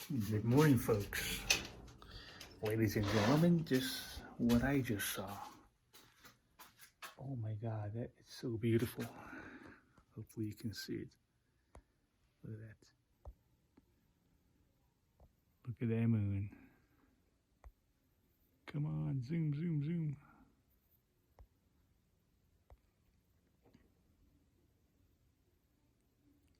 Good morning, folks. Ladies and gentlemen, just what I just saw. Oh my God, that is so beautiful. Hopefully you can see it. Look at that. Look at that moon. Come on, zoom, zoom, zoom.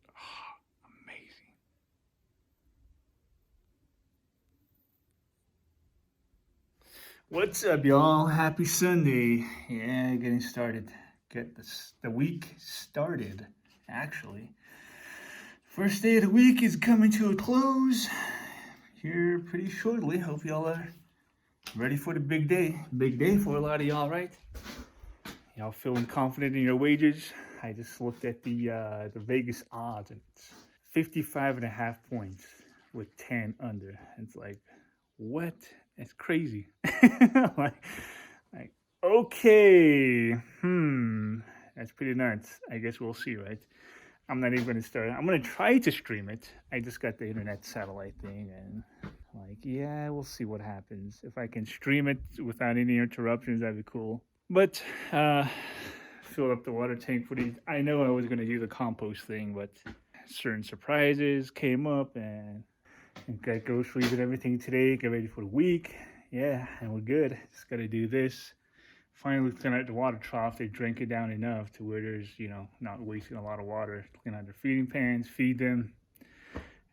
Oh, amazing. What's up, y'all? Happy Sunday. Yeah, getting started. Get the week started, actually. First day of the week is coming to a close here pretty shortly. Hope y'all are ready for the big day. Big day for a lot of y'all, right? Y'all feeling confident in your wages? I just looked at the Vegas odds and it's 55.5 points with 10 under. It's like, what? That's crazy. like, okay, that's pretty nuts. I guess we'll see, right? I'm not even gonna start. I'm gonna try to stream it. I just got the internet satellite thing, and like, yeah, we'll see what happens. If I can stream it without any interruptions, that'd be cool. But fill up the water tank for these. I know I was gonna do the compost thing, but certain surprises came up, and got groceries and everything today. Get ready for the week. Yeah, and we're good. Just got to do this. Finally clean out the water trough. They drink it down enough to where there's, not wasting a lot of water. Clean out their feeding pans, feed them.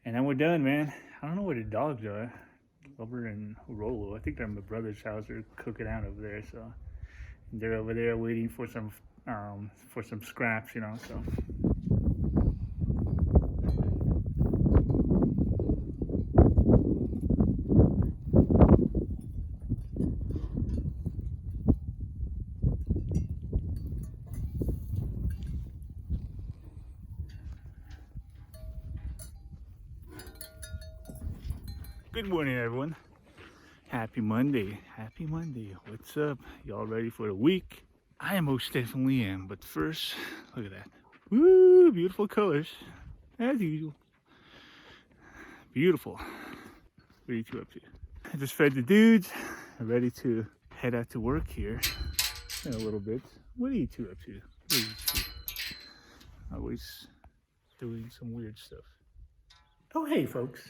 And then we're done, man. I don't know where the dogs are. Lover and Rolo. I think they're at my brother's house. They're cooking out over there. So they're over there waiting for some scraps, so. Good morning, everyone. Happy Monday. Happy Monday. What's up? Y'all ready for the week? I most definitely am. But first, look at that. Woo! Beautiful colors. As usual. Beautiful. What are you two up to? I just fed the dudes. I'm ready to head out to work here in a little bit. What are you two up to? What are you two? Always doing some weird stuff. Oh, hey, folks.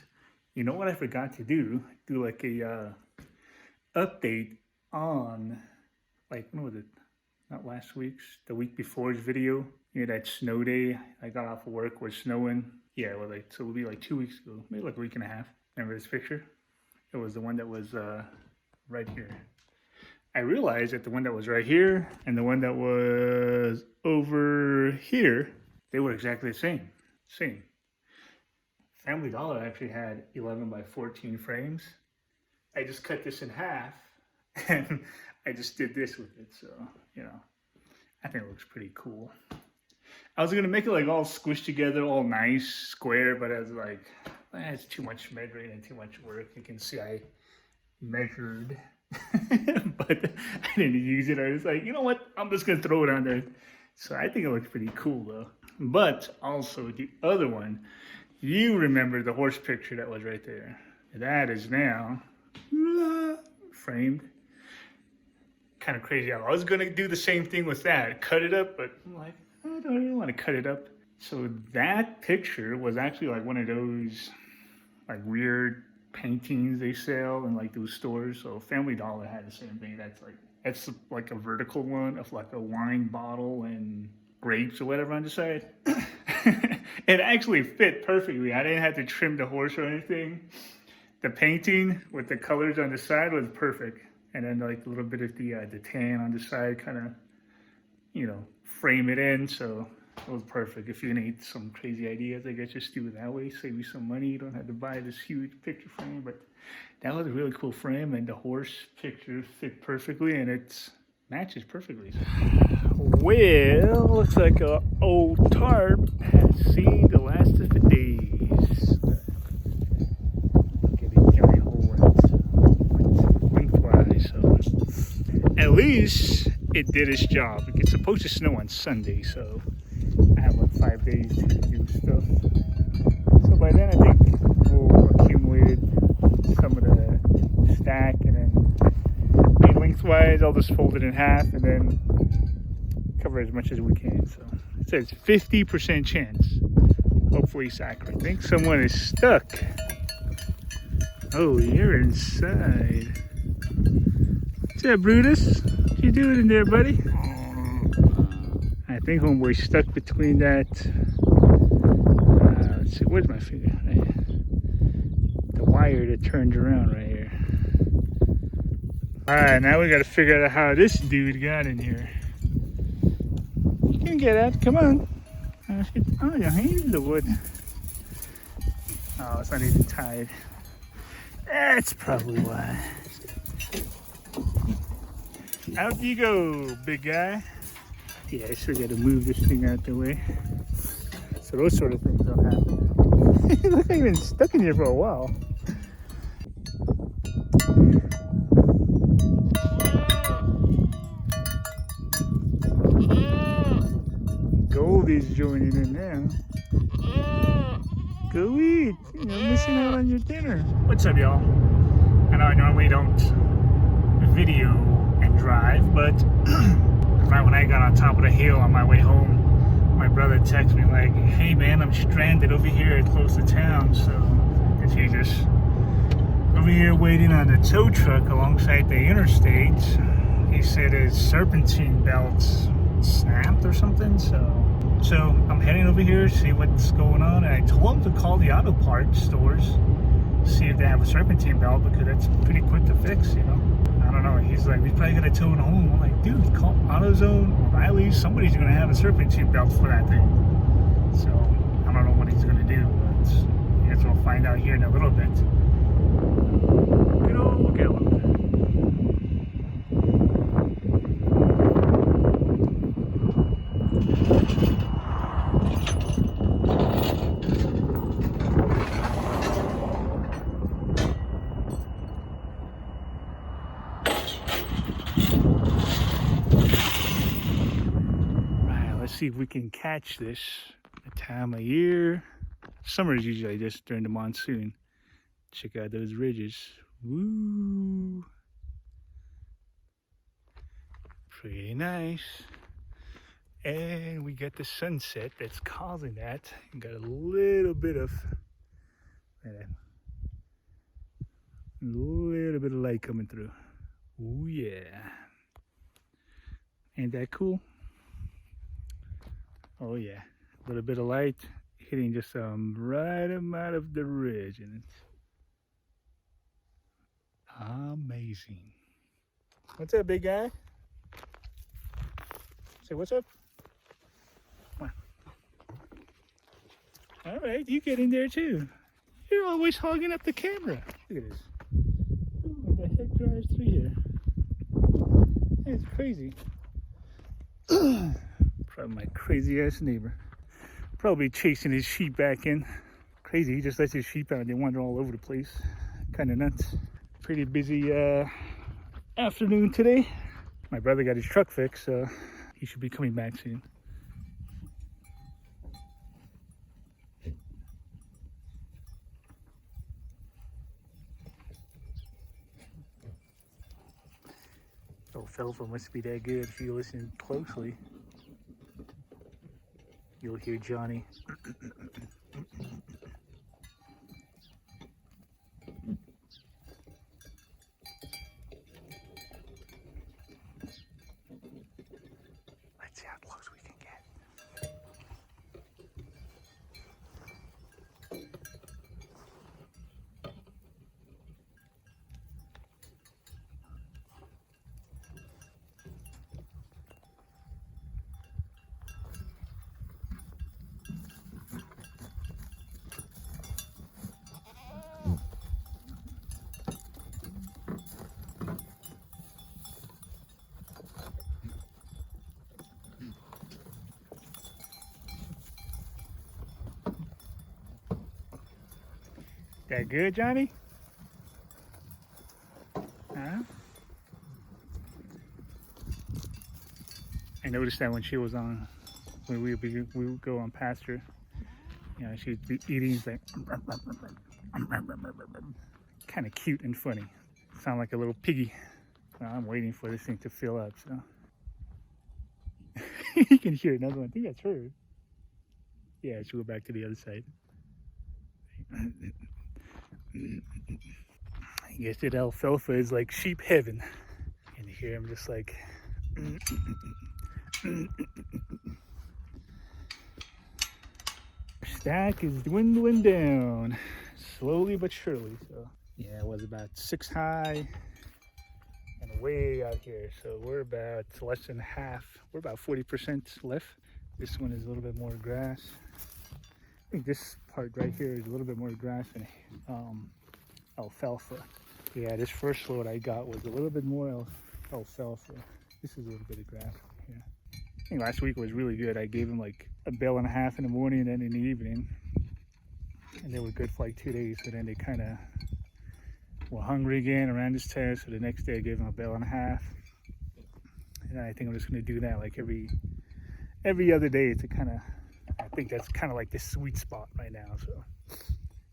You know what I forgot to do? Do like a update on, like, when was it? Not last week's, the week before's video. That snow day. I got off of work, was snowing. Yeah, well, so it would be like 2 weeks ago, maybe like a week and a half. Remember this picture? It was the one that was right here. I realized that the one that was right here and the one that was over here, they were exactly the same. Family Dollar actually had 11 by 14 frames. I just cut this in half and I just did this with it. So, I think it looks pretty cool. I was gonna make it like all squished together, all nice, square, but I was like, it's too much measuring and too much work. You can see I measured, but I didn't use it. I was like, you know what? I'm just gonna throw it on there. So I think it looks pretty cool though. But also the other one, you remember the horse picture that was right there. That is now framed. Kind of crazy. I was going to do the same thing with that. Cut it up, but I'm like, I don't really want to cut it up. So that picture was actually like one of those like weird paintings they sell in like those stores. So Family Dollar had the same thing. That's like a vertical one of like a wine bottle and grapes or whatever on the side. It actually fit perfectly. I didn't have to trim the horse or anything. The painting with the colors on the side was perfect. And then like a little bit of the tan on the side kind of, frame it in. So it was perfect. If you need some crazy ideas, I guess just do it that way. Save you some money. You don't have to buy this huge picture frame. But that was a really cool frame. And the horse picture fit perfectly. And it matches perfectly. Well, looks like an old tarp has seen the last of the days. Getting giant hole lengthwise, so at least it did its job. It's supposed to snow on Sunday, so I have like 5 days to do stuff. So by then I think we'll accumulate lengthwise, I'll just fold it in half and then cover as much as we can. So it says 50% chance. Hopefully it's accurate. I think someone is stuck. Oh, you're inside. What's up, Brutus? What you doing in there, buddy? I think homeboy's stuck between that. Let's see, where's my finger? The wire that turns around right here. Alright, now we gotta figure out how this dude got in here. You can get out, come on. Oh, your hand in the wood. Oh, it's not even tied. That's probably why. Out you go, big guy. Yeah, I still gotta move this thing out the way. So those sort of things don't happen. It looks like you've been stuck in here for a while. Goldie's joining in now. Go eat. You're missing out on your dinner. What's up, y'all? I know I normally don't video and drive, but right when I got on top of the hill on my way home, my brother texted me like, hey man, I'm stranded over here close to town. So he's just over here waiting on the tow truck alongside the interstate. He said his serpentine belt's snapped or something, so I'm heading over here to see what's going on. And I told him to call the auto parts stores, see if they have a serpentine belt, because that's pretty quick to fix, you know. I don't know. He's like, we probably gotta tow it home. I'm like, dude, call AutoZone or O'Reilly's. Somebody's gonna have a serpentine belt for that thing. So I don't know what he's gonna do, but I guess we'll find out here in a little bit. Good old Gillum. Let's see if we can catch this the time of year. Summer is usually just during the monsoon. Check out those ridges. Woo! Pretty nice. And we got the sunset that's causing that. Got a little bit of light coming through. Oh yeah. Ain't that cool? Oh yeah, a little bit of light hitting just right amount of the ridge, and it's amazing. What's up, big guy? Say what's up? Come on. All right, you get in there too. You're always hogging up the camera. Look at this. What the heck drives through here? It's crazy. Probably my crazy ass neighbor. Probably chasing his sheep back in. Crazy, he just lets his sheep out and they wander all over the place. Kind of nuts. Pretty busy afternoon today. My brother got his truck fixed, so he should be coming back soon. Alfalfa must be that good if you listen closely. You'll hear Johnny. Let's see how close we can get. That good, Johnny? Huh? I noticed that when she was on, when we would go on pasture, you know, she'd be eating like kind of cute and funny. Sound like a little piggy. I'm waiting for this thing to fill up, so. You can hear another one. I think that's her. Yeah, she'll go back to the other side. I guess that alfalfa is like sheep heaven. And here I'm just like, stack is dwindling down, slowly but surely. So yeah, it was about 6 high and way out here. So we're about less than half. We're about 40% left. This one is a little bit more grass. I think this part right here is a little bit more grass than alfalfa. Yeah, this first load I got was a little bit more alfalfa. This is a little bit of grass here. I think last week was really good. I gave them like a bale and a half in the morning and then in the evening. And they were good for like 2 days. So then they kind of were hungry again around this time. So the next day I gave them a bale and a half. And I think I'm just going to do that like every other day to kind of, I think that's kind of like the sweet spot right now. So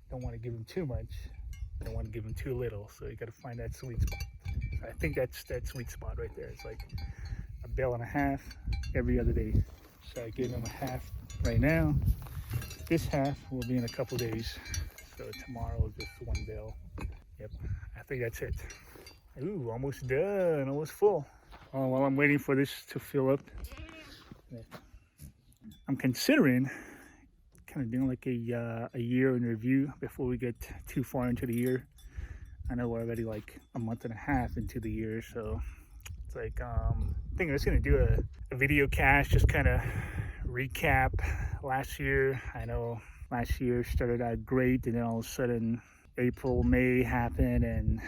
don't want to give them too much. I don't want to give them too little. So you got to find that sweet spot. So I think that's that sweet spot right there. It's like a bale and a half every other day. So I gave them a half right now. This half will be in a couple days. So tomorrow is just 1 bale. Yep, I think that's it. Ooh, almost done, almost full. While I'm waiting for this to fill up, I'm considering kind of doing like a year in review before we get too far into the year. I know we're already like a month and a half into the year, so it's like I think I'm just gonna do a video cast, just kind of recap last year. I know last year started out great, and then all of a sudden April, May happened, and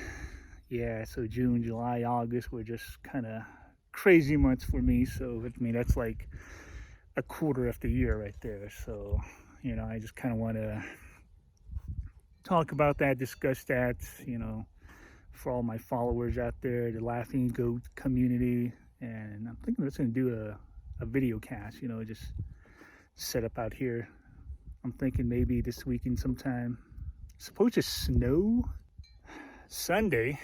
yeah, so June, July, August were just kind of crazy months for me. So I mean, that's like a quarter of the year right there. So you know, I just kind of want to talk about that, discuss that, you know, for all my followers out there, the Laughing Goat community. And I'm thinking I'm just going to do a video cast, you know, just set up out here. I'm thinking maybe this weekend sometime. It's supposed to snow Sunday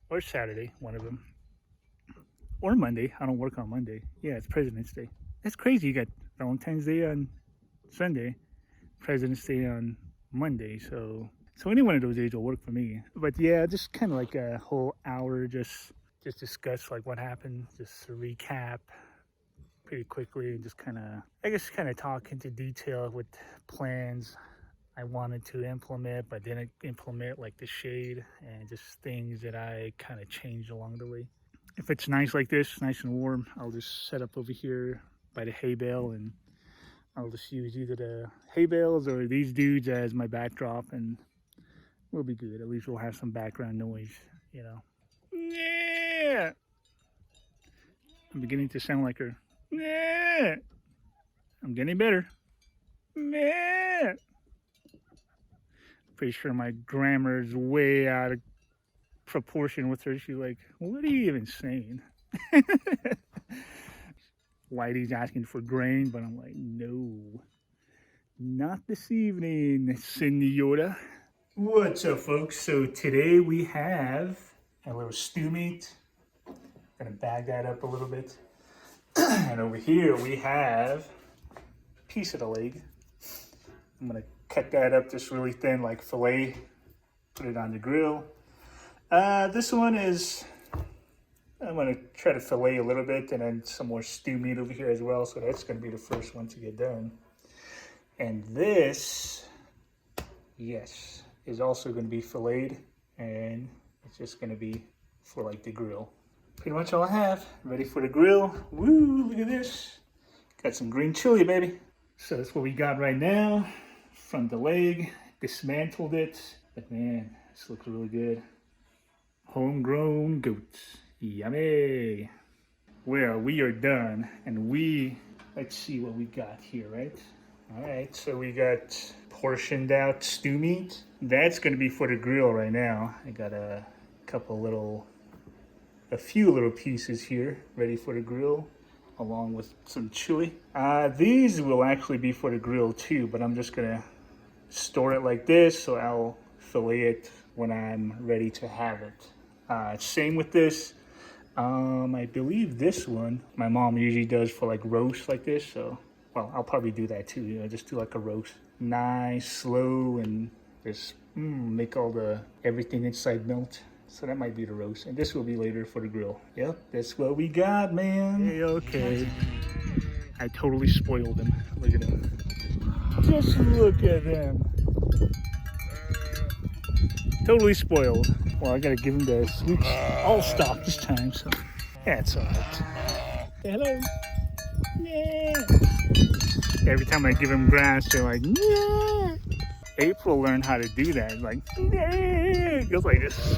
or Saturday, one of them. Or Monday. I don't work on Monday. Yeah, it's President's Day. That's crazy. You got Valentine's Day on Sunday, President's Day on Monday. So any one of those days will work for me. But yeah, just kind of like a whole hour, just discuss like what happened, just a recap pretty quickly, and just kind of, I guess, kind of talk into detail with plans I wanted to implement but didn't implement, like the shade, and just things that I kind of changed along the way. If it's nice like this, nice and warm, I'll just set up over here by the hay bale, and I'll just use either the hay bales or these dudes as my backdrop, and we'll be good. At least we'll have some background noise, you know. Yeah. I'm beginning to sound like her. Yeah. I'm getting better. Yeah. Pretty sure my grammar is way out of proportion with her. She's like, what are you even saying? Whitey's asking for grain, but I'm like, no, not this evening, Senora. What's up, folks? So today we have a little stew meat. Gonna bag that up a little bit. And over here we have a piece of the leg. I'm gonna cut that up just really thin, like fillet. Put it on the grill. This one is, I'm gonna try to fillet a little bit, and then some more stew meat over here as well. So that's gonna be the first one to get done. And this, yes, is also gonna be filleted, and it's just gonna be for like the grill. Pretty much all I have. Ready for the grill. Woo, look at this. Got some green chili, baby. So that's what we got right now from the leg. Dismantled it. But man, this looks really good. Homegrown goats. Yummy. Well, we are done. And let's see what we got here, right? All right, so we got portioned out stew meat. That's gonna be for the grill right now. I got a few little pieces here ready for the grill, along with some chili. These will actually be for the grill too, but I'm just gonna store it like this, so I'll fillet it when I'm ready to have it. Same with this. I believe this one my mom usually does for like roast like this. So, well, I'll probably do that too. You know, just do like a roast, nice, slow, and just make all the everything inside melt. So that might be the roast, and this will be later for the grill. Yep, that's what we got, man. Hey, okay. I totally spoiled him. Look at him. Just look at him. Totally spoiled. Well, I gotta give him the switch all stop this time, so that's all right. Say hello. Yeah. Every time I give him grass, they're like, yeah. April learned how to do that. Like, yeah. Goes like this.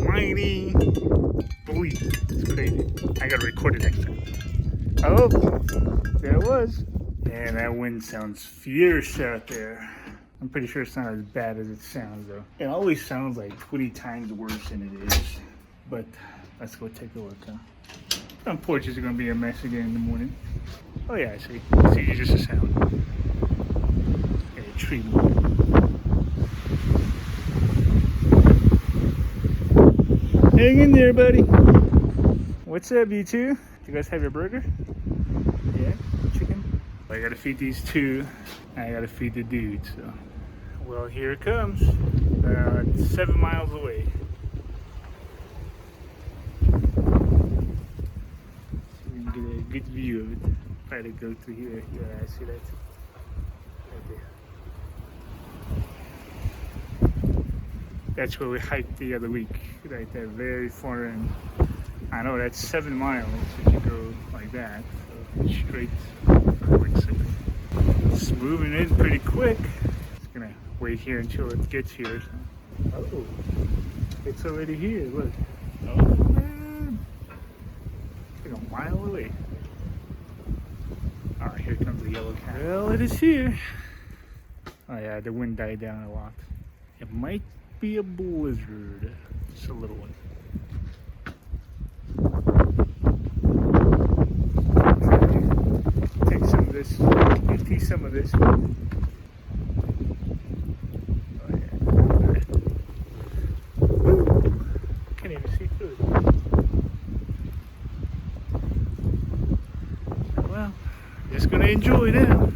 Whiny. Boy, it's crazy. I gotta record it next time. Oh, there it was. Yeah, that wind sounds fierce out there. I'm pretty sure it's not as bad as it sounds, though. It always sounds like 20 times worse than it is. But let's go take a look, huh? Front porch is gonna be a mess again in the morning. Oh yeah, I see. See, it's just a sound. A tree moving. Hang in there, buddy. What's up, you two? You guys have your burger? Yeah, chicken. I gotta feed these two. I gotta feed the dude, so. Well, here it comes. 7 miles away. So we can get a good view of it. Try to go through here. Yeah, I see that. Right there. That's where we hiked the other week. Right there, very far in. I know that's 7 miles if you go like that. So straight. It's moving in pretty quick. It's gonna wait here until it gets here. So. Oh, it's already here. Look. Oh man, it's like a mile away. All right, here comes the yellow cat. Well, it is here. Oh yeah, the wind died down a lot. It might be a blizzard. Just a little one. Take some of this. Empty some of this. Oh yeah. Woo. Can't even see through it. Well, just gonna enjoy that.